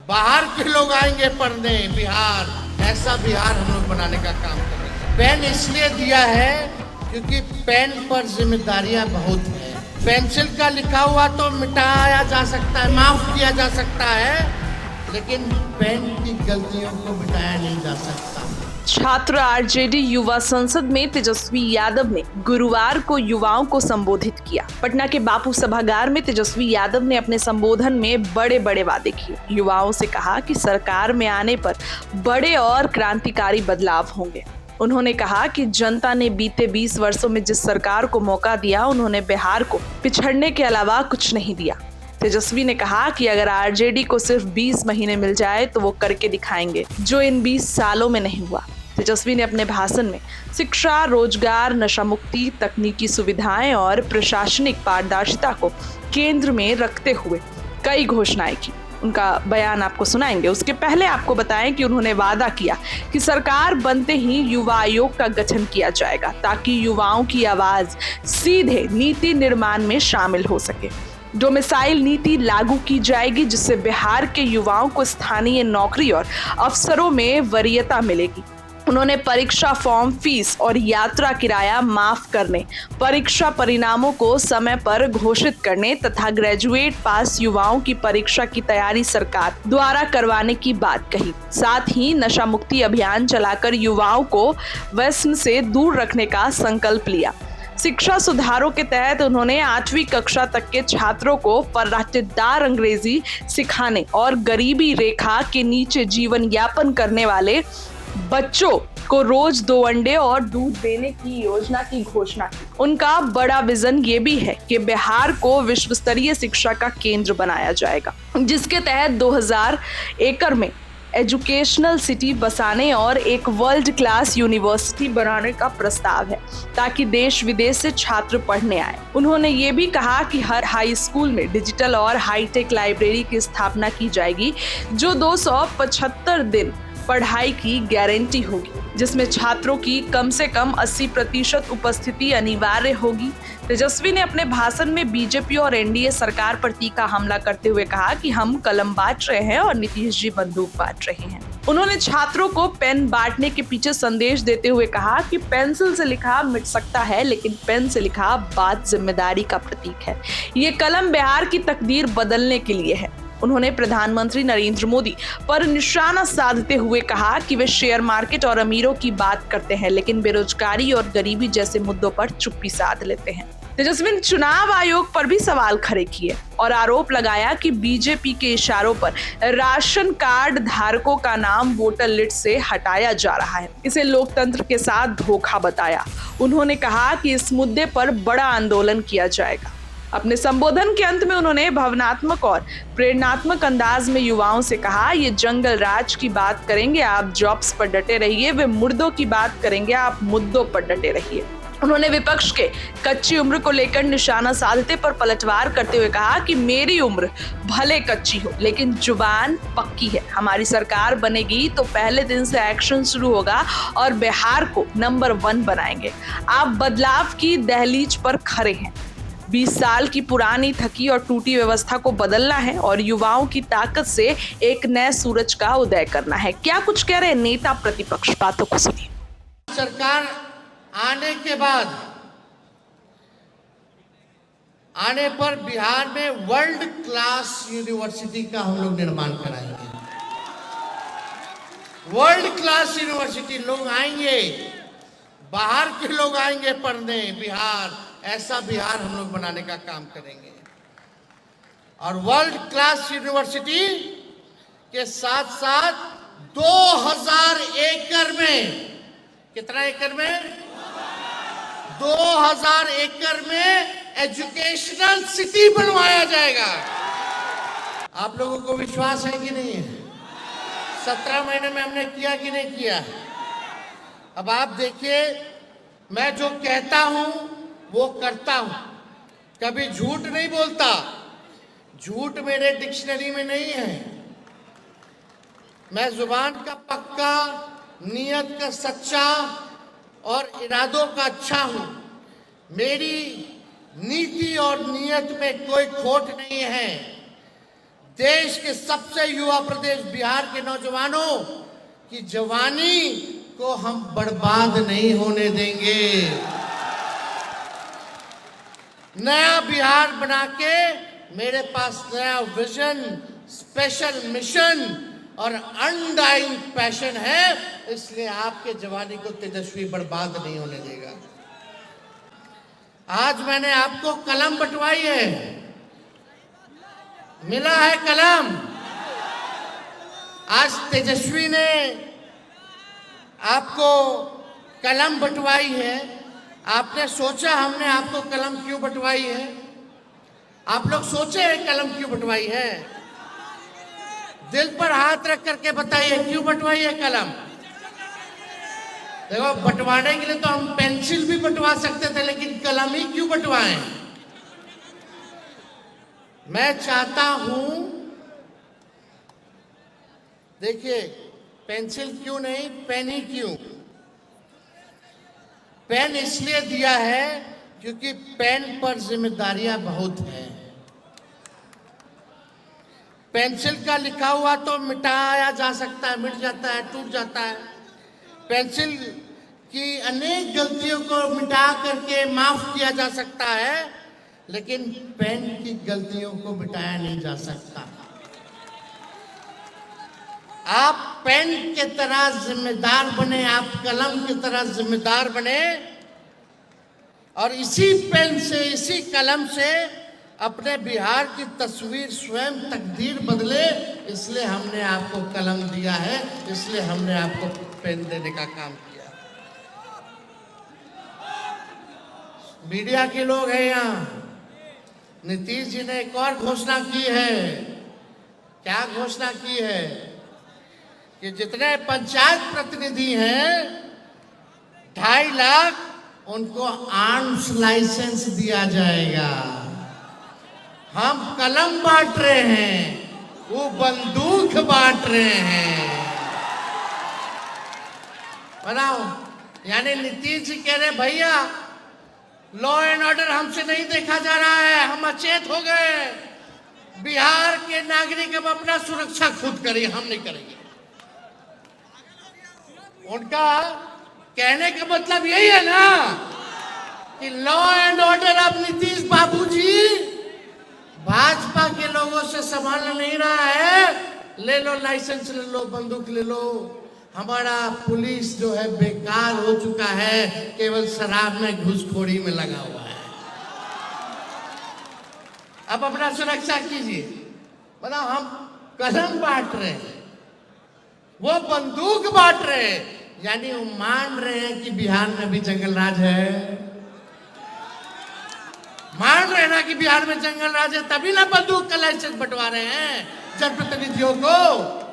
बाहर के लोग आएंगे पढ़ने बिहार, ऐसा बिहार हम लोग बनाने का काम करेंगे। पेन इसलिए दिया है क्योंकि पेन पर जिम्मेदारियां बहुत है। पेंसिल का लिखा हुआ तो मिटाया जा सकता है, माफ किया जा सकता है, लेकिन पेन की गलतियों को मिटाया नहीं जा सकता। छात्र आरजेडी युवा संसद में तेजस्वी यादव ने गुरुवार को युवाओं को संबोधित किया। पटना के बापू सभागार में तेजस्वी यादव ने अपने संबोधन में बड़े बड़े वादे किए। युवाओं से कहा कि सरकार में आने पर बड़े और क्रांतिकारी बदलाव होंगे। उन्होंने कहा कि जनता ने बीते 20 वर्षों में जिस सरकार को मौका दिया, उन्होंने बिहार को पिछड़ने के अलावा कुछ नहीं दिया। तेजस्वी ने कहा कि अगर आरजेडी को सिर्फ 20 महीने मिल जाए तो वो करके दिखाएंगे, जो इन 20 सालों में नहीं हुआ। तेजस्वी ने अपने भाषण में शिक्षा, रोजगार, नशा मुक्ति, तकनीकी सुविधाएं और प्रशासनिक पारदर्शिता को केंद्र में रखते हुए कई घोषणाएं की। उनका बयान आपको सुनाएंगे। उसके पहले आपको बताएं कि उन्होंने वादा किया कि सरकार बनते ही युवा आयोग का गठन किया जाएगा, ताकि युवाओं की आवाज सीधे नीति निर्माण में शामिल हो सके। डोमिसाइल नीति लागू की जाएगी, जिससे बिहार के युवाओं को स्थानीय नौकरी और अवसरों में वरीयता मिलेगी। उन्होंने परीक्षा फॉर्म, फीस और यात्रा किराया माफ करने, परीक्षा परिणामों को समय पर घोषित करने तथा ग्रेजुएट पास युवाओं की परीक्षा की तैयारी सरकार द्वारा करवाने की बात कही। साथ ही नशा मुक्ति अभियान चलाकर युवाओं को व्यसन से दूर रखने का संकल्प लिया। शिक्षा सुधारों के तहत उन्होंने 8वीं कक्षा तक के छात्रों को फर्राटेदार अंग्रेजी सिखाने और गरीबी रेखा के नीचे जीवन यापन करने वाले बच्चों को रोज 2 अंडे और दूध देने की योजना की घोषणा की। उनका बड़ा विजन ये भी है कि बिहार को विश्व स्तरीय शिक्षा का केंद्र बनाया जाएगा, जिसके तहत 2000 एकड़ में एजुकेशनल सिटी बसाने और एक वर्ल्ड क्लास यूनिवर्सिटी बनाने का प्रस्ताव है, ताकि देश विदेश से छात्र पढ़ने आए। उन्होंने ये भी कहा कि हर हाई स्कूल में डिजिटल और हाईटेक लाइब्रेरी की स्थापना की जाएगी, जो 275 दिन पढ़ाई की गारंटी होगी, जिसमें छात्रों की कम से कम 80% उपस्थिति अनिवार्य होगी। तेजस्वी ने अपने भाषण में बीजेपी और एनडीए सरकार पर तीखा हमला करते हुए कहा कि हम कलम बांट रहे हैं और नीतीश जी बंदूक बांट रहे हैं। उन्होंने छात्रों को पेन बांटने के पीछे संदेश देते हुए कहा कि पेंसिल से लिखा मिट सकता है, लेकिन पेन से लिखा बात जिम्मेदारी का प्रतीक है। ये कलम बिहार की तकदीर बदलने के लिए है। उन्होंने प्रधानमंत्री नरेंद्र मोदी पर निशाना साधते हुए कहा कि वे शेयर मार्केट और अमीरों की बात करते हैं, लेकिन बेरोजगारी और गरीबी जैसे मुद्दों पर चुप्पी साध लेते हैं। तेजस्वी ने चुनाव आयोग पर भी सवाल खड़े किए और आरोप लगाया कि बीजेपी के इशारों पर राशन कार्ड धारकों का नाम वोटर लिस्ट से हटाया जा रहा है। इसे लोकतंत्र के साथ धोखा बताया। उन्होंने कहा कि इस मुद्दे पर बड़ा आंदोलन किया जाएगा। अपने संबोधन के अंत में उन्होंने भावनात्मक और प्रेरणात्मक अंदाज में युवाओं से कहा, ये जंगल राज की बात करेंगे, आप जॉब्स पर डटे रहिए, वे मुर्दों की बात करेंगे, आप मुद्दों पर डटे रहिए। उन्होंने विपक्ष के कच्ची उम्र को लेकर निशाना साधते पर पलटवार करते हुए कहा कि मेरी उम्र भले कच्ची हो, लेकिन जुबान पक्की है। हमारी सरकार बनेगी तो पहले दिन से एक्शन शुरू होगा और बिहार को नंबर 1 बनाएंगे। आप बदलाव की दहलीज पर खड़े हैं। 20 साल की पुरानी, थकी और टूटी व्यवस्था को बदलना है और युवाओं की ताकत से एक नए सूरज का उदय करना है। क्या कुछ कह रहे नेता प्रतिपक्ष, बातों को सुनिए। सरकार आने के बाद आने पर बिहार में वर्ल्ड क्लास यूनिवर्सिटी का हम लोग निर्माण कराएंगे। वर्ल्ड क्लास यूनिवर्सिटी, लोग आएंगे, बाहर के लोग आएंगे पढ़ने बिहार, ऐसा बिहार हम लोग बनाने का काम करेंगे। और वर्ल्ड क्लास यूनिवर्सिटी के साथ साथ 2000 एकड़ में, कितना एकड़ में? 2000 एकड़ में एजुकेशनल सिटी बनवाया जाएगा। आप लोगों को विश्वास है कि नहीं है? 17 महीने में हमने किया कि नहीं किया? अब आप देखिए, मैं जो कहता हूं वो करता हूं, कभी झूठ नहीं बोलता। झूठ मेरे डिक्शनरी में नहीं है। मैं जुबान का पक्का, नियत का सच्चा और इरादों का अच्छा हूं। मेरी नीति और नियत में कोई खोट नहीं है। देश के सबसे युवा प्रदेश बिहार के नौजवानों की जवानी को हम बर्बाद नहीं होने देंगे। नया बिहार बना के मेरे पास नया विजन, स्पेशल मिशन और अनडाइंग पैशन है, इसलिए आपके जवानी को तेजस्वी बर्बाद नहीं होने देगा। आज मैंने आपको कलम बंटवाई है, मिला है कलम। आज तेजस्वी ने आपको कलम बंटवाई है। आपने सोचा हमने आपको कलम क्यों बंटवाई है? आप लोग सोचे हैं कलम क्यों बंटवाई है? दिल पर हाथ रख करके बताइए क्यों बंटवाई है कलम? देखो, बंटवाने के लिए तो हम पेंसिल भी बंटवा सकते थे, लेकिन कलम ही क्यों बंटवाएं? मैं चाहता हूं, देखिए, पेंसिल क्यों नहीं, पेन ही क्यों? पेन इसलिए दिया है क्योंकि पेन पर जिम्मेदारियां बहुत हैं। पेंसिल का लिखा हुआ तो मिटाया जा सकता है, मिट जाता है, टूट जाता है। पेंसिल की अनेक गलतियों को मिटा करके माफ किया जा सकता है, लेकिन पेन की गलतियों को मिटाया नहीं जा सकता। आप पेन की तरह जिम्मेदार बने, आप कलम की तरह जिम्मेदार बने, और इसी पेन से, इसी कलम से अपने बिहार की तस्वीर, स्वयं तकदीर बदले। इसलिए हमने आपको कलम दिया है, इसलिए हमने आपको पेन देने का काम किया। मीडिया के लोग हैं यहाँ। नीतीश जी ने एक और घोषणा की है। क्या घोषणा की है? कि जितने पंचायत प्रतिनिधि हैं 2.5 लाख उनको आर्म्स लाइसेंस दिया जाएगा। हम कलम बांट रहे हैं, वो बंदूक बांट रहे हैं। बताओ, यानी नीतीश जी कह रहे भैया लॉ एंड ऑर्डर हमसे नहीं देखा जा रहा है, हम अचेत हो गए, बिहार के नागरिक अब अपना सुरक्षा खुद करेंगे, हम नहीं करेंगे। उनका कहने का मतलब यही है ना कि लॉ एंड ऑर्डर अब नीतीश बाबूजी भाजपा के लोगों से संभाल नहीं रहा है। ले लो लाइसेंस, ले लो बंदूक, ले लो। हमारा पुलिस जो है बेकार हो चुका है, केवल शराब में, घूसखोरी में लगा हुआ है। अब अपना सुरक्षा कीजिए। बताओ, हम कलम बांट रहे हैं, वो बंदूक बांट रहे हैं, यानी वो मान रहे हैं कि बिहार में भी जंगल राज है। मान रहे ना कि बिहार में जंगल राज है, तभी ना बंदूक का लाइसेंस बंटवा रहे हैं जनप्रतिनिधियों को।